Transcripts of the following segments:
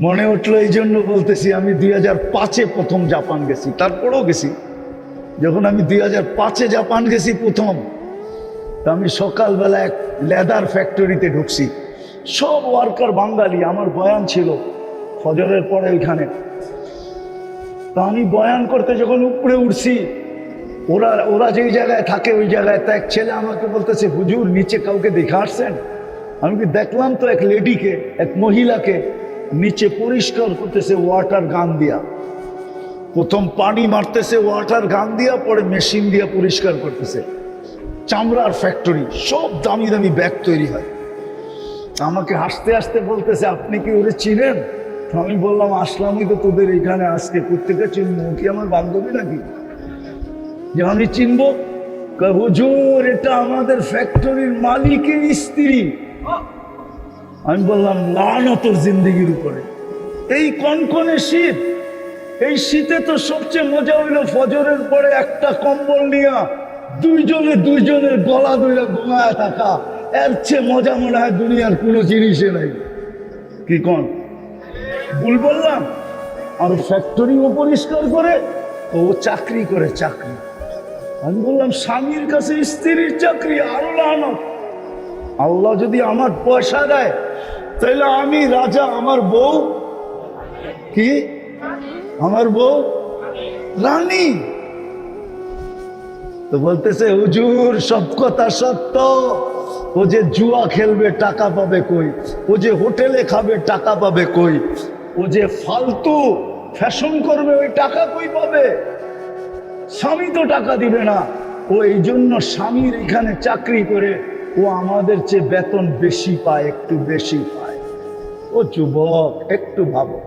মনে উঠলো এই জন্য বলতেছি, আমি 2005-এ প্রথম জাপান গেছি, তারপরেও গেছি। যখন আমি 2005-এ জাপান গেছি প্রথম, তা আমি সকালবেলা এক লেদার ফ্যাক্টরিতে ঢুকছি। সব ওয়ার্কার বাঙালি। আমার বয়ান ছিল ফজরের পরে ওইখানে। তা আমি বয়ান করতে যখন উপরে উঠছি, ওরা যেই জায়গায় থাকে ওই জায়গায়, তা এক ছেলে আমাকে বলতেছে, হুজুর নিচে কাউকে দেখে আসছেন? আমি কি দেখলাম তো এক লেডিকে, এক মহিলাকে নিচে পরিষ্কার করতেছে ওয়াটার গান দিয়া। প্রথম পানি মারতেছে ওয়াটার গান দিয়া, পরে মেশিন দিয়া পরিষ্কার করতেছে। চামড়ার ফ্যাক্টরি, সব দামি দামি ব্যাগ তৈরি হয়। আমাকে হাসতে হাসতে বলতেছে, আপনি কি ওরে চিনেন? আমি বললাম, আসলামই তো তোদের এখানে আজকে, প্রত্যেকে চিনবো, কি আমার বান্ধবী নাকি যে আমি চিনবো? হুজুর এটা আমাদের ফ্যাক্টরির মালিকের স্ত্রী। আমি বললাম, লানত তোর জিন্দেগির উপরে। এই কনকনে শীত, এই শীতে তো সবচেয়ে মজা হইলো ফজরের পরে একটা কম্বল নিয়ে দুইজনের গলা ধরে ঘুমায় থাকা। এর চেয়ে মজা মনে হয় দুনিয়ার কোনো জিনিসে নাই। কি কন ভুল বললাম? আর ফ্যাক্টরিও পরিষ্কার করে, ও চাকরি করে, চাকরি। আমি বললাম, স্বামীর কাছে স্ত্রীর চাকরি, আরো লানত। আল্লাহ যদি আমার পয়সা দেয় তাহলে আমি রাজা, আমার বউ কি, আমার বউ রানী। তো বলতেছে, হুজুর সব কথা সত্য। ও যে জুয়া খেলবে টাকা পাবে কই? ও যে হোটেলে খাবে টাকা পাবে কই? ও যে ফালতু ফ্যাশন করবে ওই টাকা কই পাবে? স্বামী তো টাকা দিবে না। ও এই জন্য স্বামীর এখানে চাকরি করে ও আমাদের চেয়ে বেতন বেশি পায়, একটু বেশি পায়। ও যুবক, একটু ভাবো,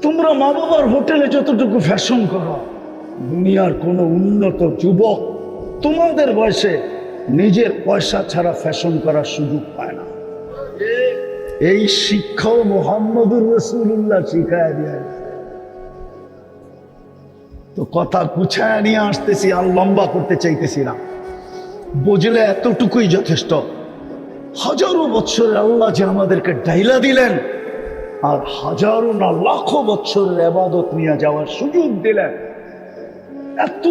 তোমরা মা বাবার হোটেলে যতটুকু ফ্যাশন করো, দুনিয়ার কোন উন্নত যুবক তোমাদের বয়সে নিজের পয়সা ছাড়া ফ্যাশন করার সুযোগ পায় না। এই শিক্ষাও মুহাম্মদুর রাসূলুল্লাহ শিখায় দিয়ে। তো কথা গুছায় নিয়ে আসতেছি, আর লম্বা করতে চাইতেছি না। বুঝলে এতটুকুই যথেষ্ট। হাজারো বছরের আল্লাহ যে আমাদেরকে ডাইলা দিলেন, আর হাজারো না লাখো বছরের ইবাদত নিয়ে যাওয়ার সুযোগ দিলেন। এত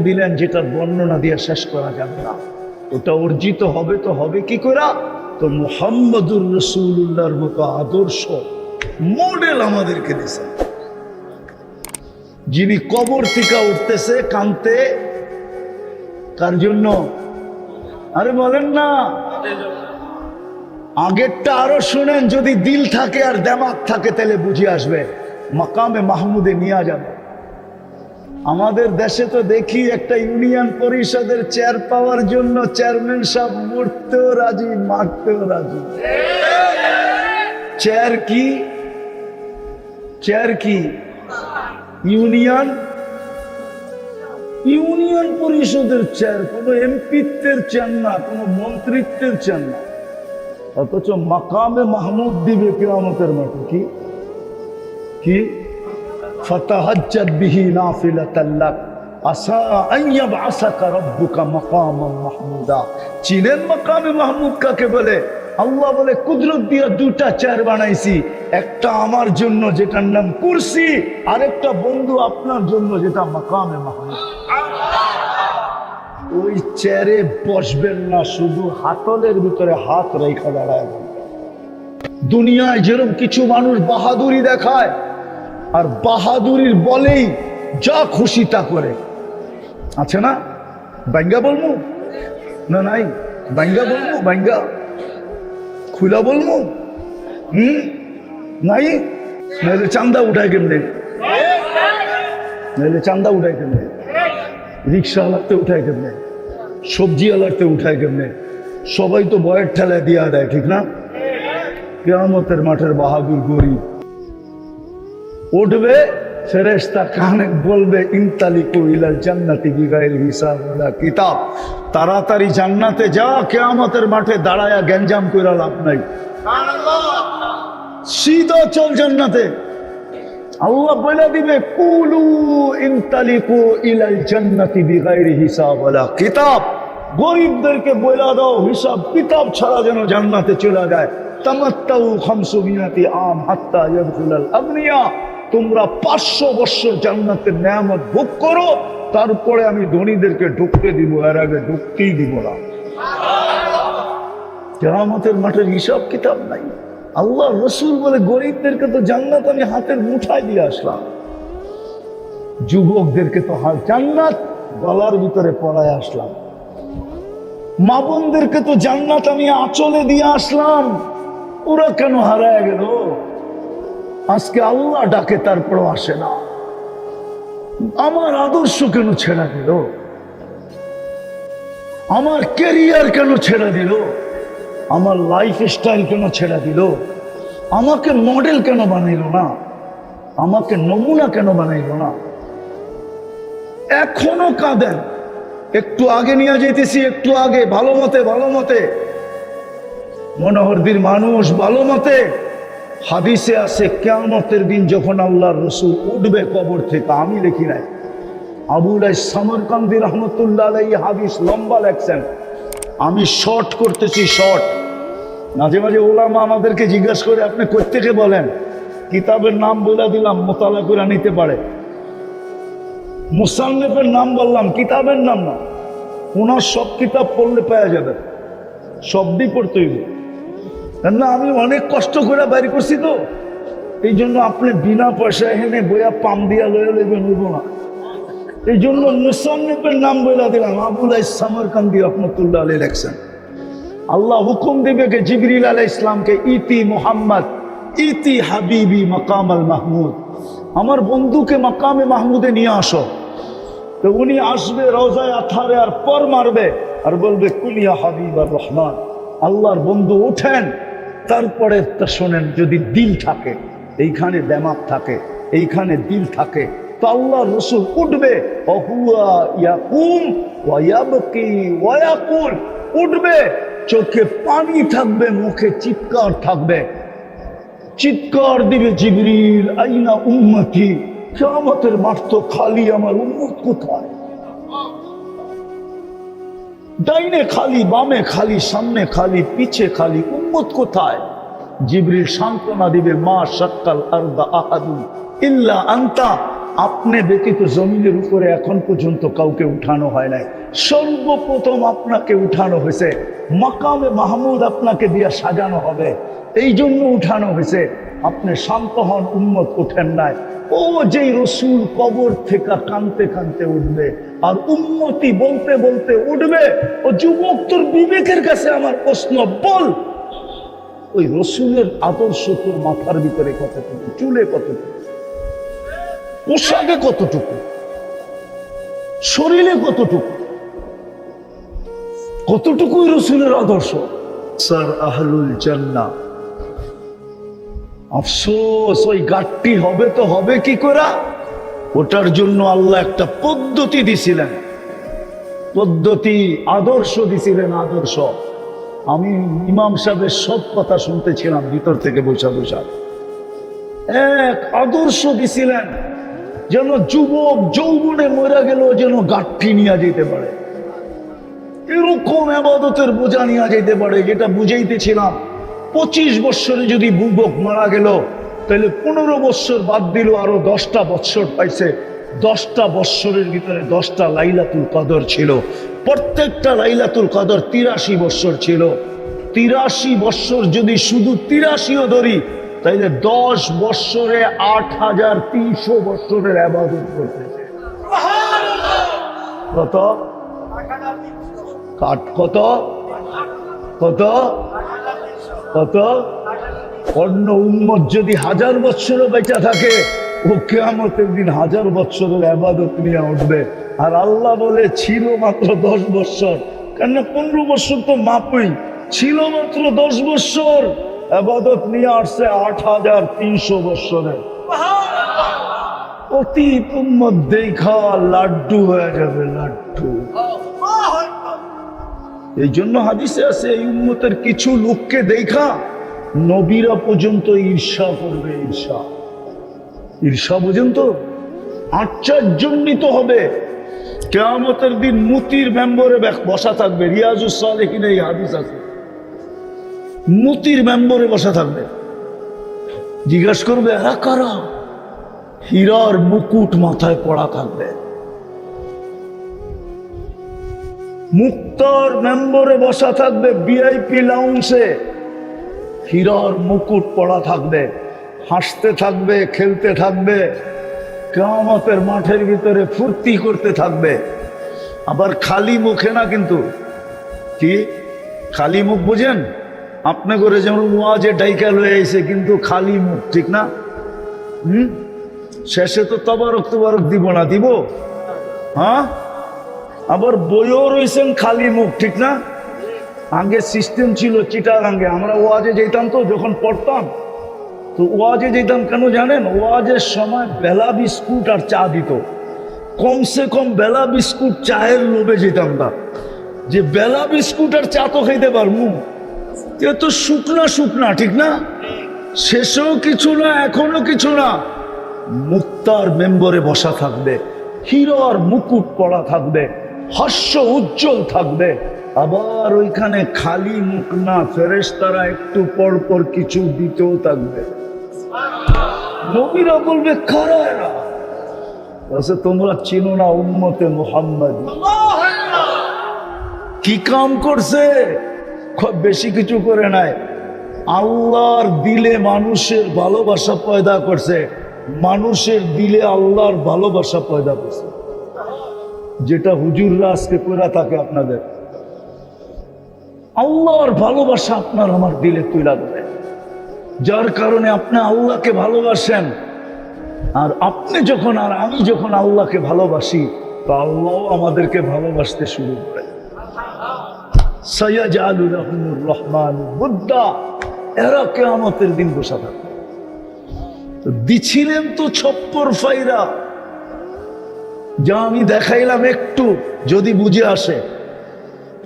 দিলেন যেটার বর্ণনা দিয়ে শেষ করা যাবে না। ওটা অর্জিত হবে তো হবে কি করে? তো মুহাম্মদুর রাসূলুল্লাহর মতো আদর্শ মডেল আমাদেরকে দিয়েছেন, যিনি কবর থেকে উঠতেছে কানতে। কার জন্য? আরে বলেন না, আগেরটা আরো শুনেন। যদি দিল থাকে আর দেমাগ থাকে তাহলে বুঝে আসবে। মাকামে মাহমুদে নিয়ে যাবে। আমাদের দেশে তো দেখি একটা ইউনিয়ন পরিষদের চেয়ার পাওয়ার জন্য চেয়ারম্যান সাহেব মরতেও রাজি, মারতেও রাজি। চেয়ার কি? চেয়ার কি? ইউনিয়ন পরিষদের চেয়ার, কোনো এমপিত্বের চেয়ার না, কোনো মন্ত্রিত্বের চেয়ার না। অথচ মাকামে মাহমুদ দিবে কিয়ামতের মাঠে। কি কি? ফাতাহাজ্জাদ বিহি নাফিলাতাল লাক আসা আন ইয়াবআসাকা রাব্বুকা মাকামান মাহমুদা। চিনেন মাকামে মাহমুদ কাকে বলে? আল্লাহ বলে, কুদরত দিয়ে দুটা চেয়ার বানাইছি, একটা আমার জন্য যেটার নাম কুরসি, আর একটা বন্ধু আপনার জন্য যেটা মাকামে মাহমুদ। ওই চেয়ারে বসবেন না, শুধু হাতলের ভিতরে হাত রেখে দাঁড়ায়। দুনিয়ায় যেরকম কিছু মানুষ বাহাদুরি দেখায়, আর বাহাদুরির বলেই যা খুশি তা করে, আছে না? বাঙ্গা বলবো না? নাই বাঙ্গা বলবো? বাঙ্গা খুলা বলবো? নাই? নাহলে চান্দা উঠায় কেমনে? নাহলে চান্দা উঠায় কেমনে? রিক্সা আলারতে উঠায় কেমনে? সবজি আলারতে উঠায় কেমনে? সবাই তো বয়ের ঠেলায় দিয়া দেয়, ঠিক না? কিয়ামতের মাঠের বাহাদুর গরিব উঠবে, ফেরেশতা কানে বলবে, ইনতালিকু ইলাল জান্নাতি বিগাইরি হিসাব ওয়ালা কিতাব। তাড়াতাড়ি জান্নাতে যা, কিয়ামতের মাঠে দাঁড়ায়া গ্যাঞ্জাম কইরা লাভ নাই। সুবহানাল্লাহ। সিধা চল জান্নাতে। আল্লাহ বলে দিবে, কুলু ইনতালিকু ইলাল জান্নাতি বিগাইরি হিসাব ওয়ালা কিতাব। গরিবদেরকে বলে দাও, হিসাব কিতাব ছাড়া যেন জান্নাতে চলে যায়। তামাত্তাউ 500 আম হাত্তা ইয়াদখুলাল আগনিয়া, তোমরা 500 বছর জান্নাতের নেয়ামত ভোগ করো, তারপরে আমি ধনীদেরকে ঢুকতে দিব, এর আগে ঢুকতেই দিব না। কিয়ামতের মাঠের হিসাব কিতাব নাই। আল্লাহ রসুল বলে গরিবদেরকে তো জান্নাত আমি হাতের মুঠায় দিয়ে আসলাম, যুবকদেরকে তো জান্নাত গলার ভিতরে পড়ায় আসলাম, মা বোনদেরকে তো জান্নাত আমি আঁচলে দিয়ে আসলাম। ওরা কেন হারায় গেল? আজকে আল্লাহ ডাকে তারপরও আসে না। আমার আদর্শ কেন ছেড়া দিল? আমার ক্যারিয়ার কেন ছেড়া দিল? আমার লাইফ স্টাইল কেন ছেড়া দিল? আমাকে মডেল কেন বানাইল না? আমাকে নমুনা কেন বানাইল না? এখনো কাঁদেন। একটু আগে নিয়ে যেতেছি, একটু আগে ভালো মতে মনোহরদীর মানুষ ভালো মতে হাদিসে আছে কিয়ামতের দিন যখন আল্লাহর রাসূল উঠবে কবর থেকে, আমি লিখি নাই, আবুল সামরকান্দি রহমতুল্লাহ আলাইহি হাদিস লম্বা লেখছেন, আমি শর্ট করতেছি, শর্ট। মাঝে মাঝে ওলামা আমাদেরকে জিজ্ঞাসা করে আপনি কই থেকে বলেন, কিতাবের নাম বলে দিলাম, মোতালা করে নিতে পারে। মুসান্নিফের নাম বললাম, কিতাবের নাম না। ওনার সব কিতাব পড়লে পাওয়া যাবে, শব্দই পড়তে হইবে না। আমি অনেক কষ্ট করে বাইর করছি তো, এই জন্য আপনি বিনা পয়সা এখানে বইয়া পাম দিয়া লয়ে লেবেন হইব না। এই জন্য মুসান্নিফের নাম বলে দিলাম, আবুল সামরকান্দি রহমতুল্লাহ আলাইহি লেখছেন, আল্লাহ হুকুম দিবে কে জিবরিল আলাইহিস ইসলামকে, ইতি মুহাম্মদ ইতি হাবিবি মাকাম আল মাহমুদ, আমার বন্ধুকে মাকামে মাহমুদে নিয়ে আসো। তো উনি আসবে রওজায়ে আতহারে, আর পর মারবে আর বলবে কুলিয়া হাবিব আর রহমান, আল্লাহর বন্ধু উঠেন। তারপরে তা শোনেন, যদি দিল থাকে এইখানে, দেমাগ থাকে এইখানে, দিল থাকে, তো আল্লাহর রাসূল উঠবে, ওহুয়া ইয়াকুম ওয়া ইয়াবকি ওয়া ইয়াকুল, উঠবে, চোখে পানি থাকবে, মুখে চিৎকার থাকবে, চিৎকার দিবে জিবরিল আইনা উম্মতি, কিয়ামতের মাঠ তো খালি, আমার উম্মত কোথায়? ডাইনে খালি, বামে খালি, সামনে খালি, পিছে খালি, উম্মত কোথায়? জিবরিল সান্ত্বনা দিবে, মা শাক্কাল আরদা আহাদুন ইল্লা আনতা, আপনি ব্যতীত জমিনের উপরে এখন পর্যন্ত কাউকে উঠানো হয় নাই, সর্বপ্রথম আপনাকে উঠানো হয়েছে, মাকামে মাহমুদ আপনাকে দিয়া সাজানো হবে, এই জন্য উঠানো হয়েছে। আপনি শান্ত হন, উম্মত ওঠেন নাই। ও যেই রসুল কবর থেকে কানতে কানতে উঠবে, আর উম্মতি বলতে বলতে উঠবে। ও যুবক, তোর বিবেকের কাছে আমার প্রশ্ন, বল ওই রসুলের আদর্শ তোর মাথার ভিতরে কতটুকু, চুলে কতটুকু, পোশাকে কতটুকু, শরীরে কতটুকু, কতটুকুই রসুলের আদর্শ? স্যার আহলুল জান্নাহ। আফসোস, ওই গাঠটি হবে তো হবে কি করে? ওটার জন্য আল্লাহ একটা পদ্ধতি দিছিলেন, পদ্ধতি, আদর্শ দিছিলেন, আদর্শ। আমি ইমাম সাহেবের সব কথা শুনতেছিলাম ভিতর থেকে বসা বসা। এক আদর্শ দিছিলেন, যেন যুবক যৌবনে মরে গেল যেন গাঠি নিয়ে যেতে পারে, এরকম ইবাদতের বোঝা নিয়ে যেতে পারে, যেটা বুঝাইতেছিলাম। 25 বৎসরে যদি যুবক মারা গেল, তাহলে 15 বৎসর বাদ দিল, আরো 10টা বৎসর পাইছে। 10টা বৎসরের ভিতরে 10টা লাইলাতুল কদর ছিল, প্রত্যেকটা লাইলাতুল কদর 83 বৎসর ছিল। 83 বৎসর যদি শুধু 83ও ধরি, তাইলে 10 বৎসরে 8300 বৎসরের ইবাদত করতেছে। কত কাট, কত কত কত? অন্য উম্মত যদি 1000 বৎসরও বেঁচে থাকে, ও কিয়ামতের দিন 1000 বৎসরের ইবাদত নিয়ে উঠবে। আর আল্লাহ বলে ছিল মাত্র 10 বৎসর, কেন 15 বৎসর তো মাপই ছিল, মাত্র 10 বৎসর ইবাদত নিয়ে আসছে 8300 বৎসরে। অতীত উম্মত দেখা লাড্ডু হয়ে যাবে, লাড্ডু। এই জন্য হাদিসে আছে, এই উম্মতের কিছু লোককে দেখা নবীরা পর্যন্ত ঈর্ষা করবে, ঈর্ষা, ঈর্ষা পর্যন্ত আশ্চর্যান্বিত হবে। কিয়ামতের দিন মুতির মেম্বরে বসা থাকবে, রিয়াজুস সালেহিনে এই হাদিস আছে, মতির মেম্বরে বসা থাকবে, জিজ্ঞাসা করবে এরা কারা, হীরার মুকুট মাথায় পড়া থাকবে। মুক্তার মেম্বরে বসা থাকবে, ভিআইপি লাউঞ্জে হীরার মুকুট পড়া থাকবে, হাসতে থাকবে, খেলতে থাকবে, কিয়ামতের মাঠের ভিতরে ফুর্তি করতে থাকবে। আবার খালি মুখে না, কিন্তু কি খালি মুখ বুঝেন, আপনি করে যেমন ওয়াজে ডাইকা লয়ে আইছে, কিন্তু খালি মুখ, ঠিক না? শেষে তো তবারক দিব না, দিব? হ্যাঁ, আবার বইও রয়েছেন খালি মুখ, ঠিক না? আগে সিস্টেম ছিল চিটাগাঙ্গে, আমরা ওয়াজে যেতাম, তো যখন পড়তাম তো ওয়াজে যেতাম কেন জানেন? ওয়াজের সময় বেলা বিস্কুট আর চা দিত, কমসে কম বেলা বিস্কুট চায়ের লোভে যেতাম না, যে বেলা বিস্কুট আর চা তো খাইতে পারবো, তো শুকনা শুকনা, ঠিক না? শেষেও কিছু না, এখনো কিছু না। মুক্তার মেম্বরে বসা থাকবে, হীরার মুকুট পড়া থাকবে, হাস্য উজ্জ্বল থাকবে। আবার ওইখানে খালি মুখ না, ফেরেশতারা একটু পর পর কিছু দিতেও থাকবে। নবীরা বলবে কারা এরা? তোমরা চিনো না উম্মতে মুহাম্মদ। কি কাম করছে? খুব বেশি কিছু করে নাই, আল্লাহর দিলে মানুষের ভালোবাসা পয়দা করছে, মানুষের দিলে আল্লাহর ভালোবাসা পয়দা করছে, যেটা হুজুররা আজকে করে থাকে আপনাদের। আল্লাহর ভালোবাসা আপনার আমার দিলে তুইলা দেবে, যার কারণে আপনি আল্লাহকে ভালোবাসেন। আর আপনি যখন আর আমি যখন আল্লাহকে ভালোবাসি, তো আল্লাহ আমাদেরকে ভালোবাসতে শুরু করে। সায়াজআলু লাহুমুর রহমানু বুদ্দা, এরা কিয়ামতের দিন বসা থাকবে। দিছিলেন তো ছপ্পর ফাইরা, যা আমি দেখাইলাম একটু যদি বুঝে আসে,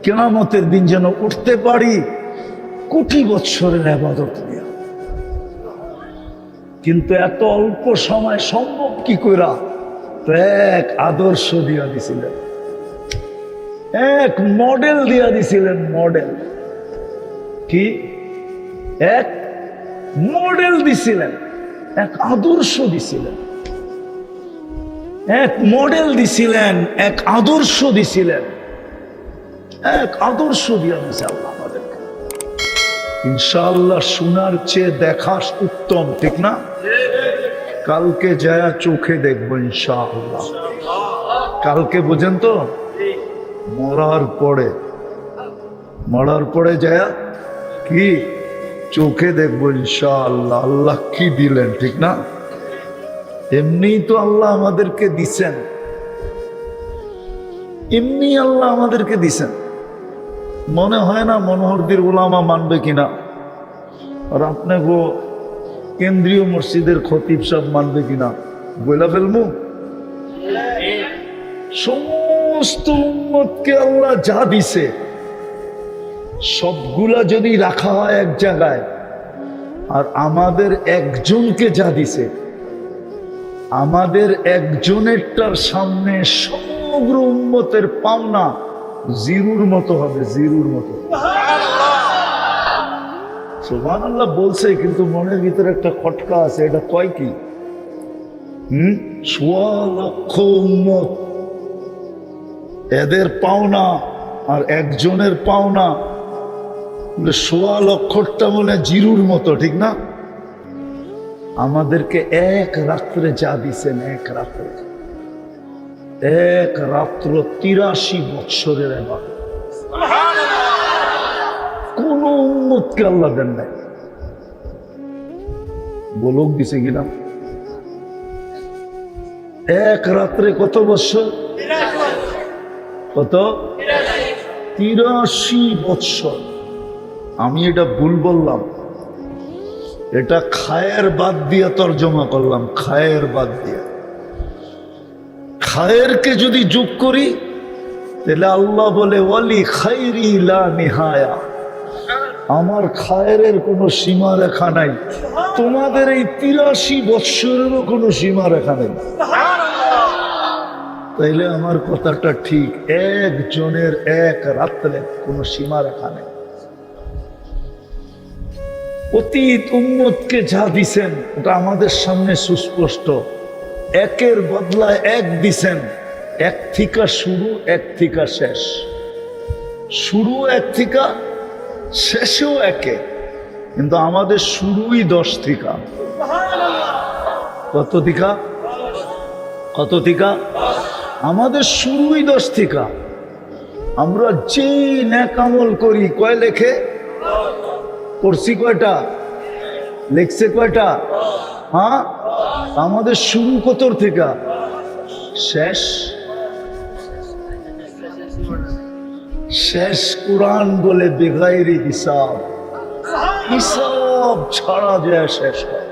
কিয়ামতের দিন যেন উঠতে পারি কোটি বৎসরের ইবাদত নিয়ে। কিন্তু এত অল্প সময় সম্ভব কি কইরা? তো এক আদর্শ দিয়া দিছিলেন, এক মডেল দিয়া দিছিলেন। মডেল কি? এক মডেল দিছিলেন, এক আদর্শ দিছিলেন, এক মডেল দিছিলেন, এক আদর্শ দিছিলেন, এক আদর্শ দিয়া দিছে আল্লাহ আমাদেরকে। ইনশাআল্লাহ শোনার চেয়ে দেখা উত্তম, ঠিক না? কালকে যায়া চোখে দেখবো ইনশাআল্লাহ। কালকে বুঝেন তো, মরার পরে যায়া কি চোখে দেখবো ইনশাআল্লাহ আল্লাহ কি দিলেন, ঠিক না? এমনি তো আল্লাহ আমাদেরকে দিছেন, এমনি আল্লাহ আমাদেরকে দিছেন। মনে হয় না মনোহরদীর উলামা মানবে কিনা, আর আপনাকে কেন্দ্রীয় মসজিদের খতিব সব মানবে কিনা বইলা ফেলবো। সমস্ত উম্মতকে আল্লাহ যা দিছে সবগুলা যদি রাখা হয় এক জায়গায়, আর আমাদের একজনকে যা দিছে, আমাদের একজনেরটার সামনে সমগ্র উম্মতের পাওনা জিরুর মতো হবে, জিরুর মতো। সুবহানাল্লাহ বলছে, কিন্তু মনের ভিতরে একটা খটকা আছে, এটা কয় কি? ১৬ লক্ষ উম্মত, এদের পাওনা আর একজনের পাওনা ১৬ লক্ষটা মনে জিরুর মতো, ঠিক না? আমাদেরকে এক রাত্রে যা দিছেন, এক রাত্র ৮৩ বৎসরের ইবাদত কোন উম্মতকে আল্লাহ দেন নাই। গোলক দিছে কিনা? এক রাত্রে কত বৎসর? কত? ৮৩ বৎসর। আমি এটা ভুল বললাম, এটা খায়ের বাদ দিয়ে তর্জমা করলাম, খায়ের বাদ দিয়ে। খায়েরকে যদি যোগ করি তাহলে আল্লাহ বলে ওয়ালি খাইরি লা নিহায়া, আমার খায়ের কোনো সীমা রেখা নাই, তোমাদের এই ৮৩ বৎসরেরও কোনো সীমা রেখা নেই। তাইলে আমার কথাটা ঠিক, একজনের এক রাত্রে কোনো সীমা রেখা নেই। অতীত উম্মতকে যা দিছেন ওটা আমাদের সামনে সুস্পষ্ট। একের বদলায় এক দিছেন, এক থিকা শুরু, এক থিকা শেষ। শুরু এক থিকা, শেষেও একে, কিন্তু আমাদের শুরুই 10 থিকা। কত থিকা? কত থিকা? আমাদের শুরুই 10 থিকা। আমরা যেই নেক আমল করি, কয় লেখে? করছি কয়টা? লেখছে কয়টা? হ্যাঁ, আমাদের শুরু কত থেকে? শেষ। শেষ কোরআন বলে বেগাইরি হিসাব, হিসাব ছাড়া যায় শেষ হয়।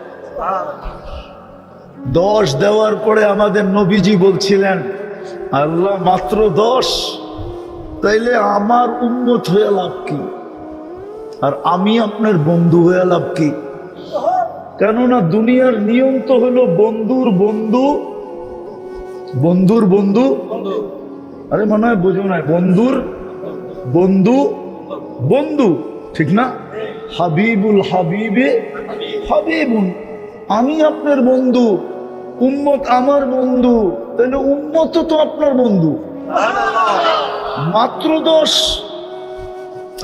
10 দেওয়ার পরে আমাদের নবীজি বলছিলেন, আল্লাহ মাত্র 10, তাইলে আমার উম্মত হয়ে লাভ কি? আর আমি আপনার বন্ধু হয়ে লাভ কি? কেননা দুনিয়ার নিয়ম তো হলো বন্ধুর বন্ধু, বন্ধুর বন্ধু, আরে মনে হয় বোঝো না, বন্ধুর বন্ধু বন্ধু, ঠিক না? হাবিবুল হাবিবে হাবিবুন, আমি আপনার বন্ধু, উম্মত আমার বন্ধু, তাহলে উম্মত তো আপনার বন্ধু। মাত্র 10,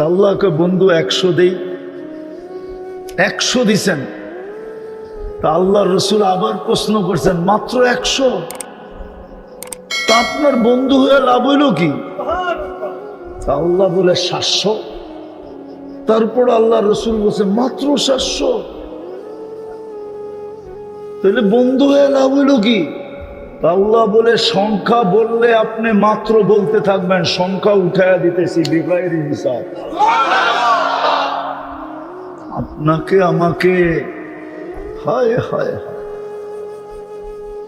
আল্লাহকে বন্ধু 100 দেই, 100 দিছেন। তা আল্লাহ রসুল আবার প্রশ্ন করছেন, মাত্র 100, তা আপনার বন্ধু হয়ে লাভ হইল কি? আল্লাহ বলে 700। তারপর আল্লাহ রসুল বলছে মাত্র 700, তাহলে বন্ধু হয়ে লাভ হইল কি? আল্লাহ বলে সংখ্যা বললে আপনি মাত্র বলতে থাকবেন, সংখ্যা উঠায়া দিতেছি বিগাইরি হিসাব। আপনাকে আমাকে, হায় হায় হায়,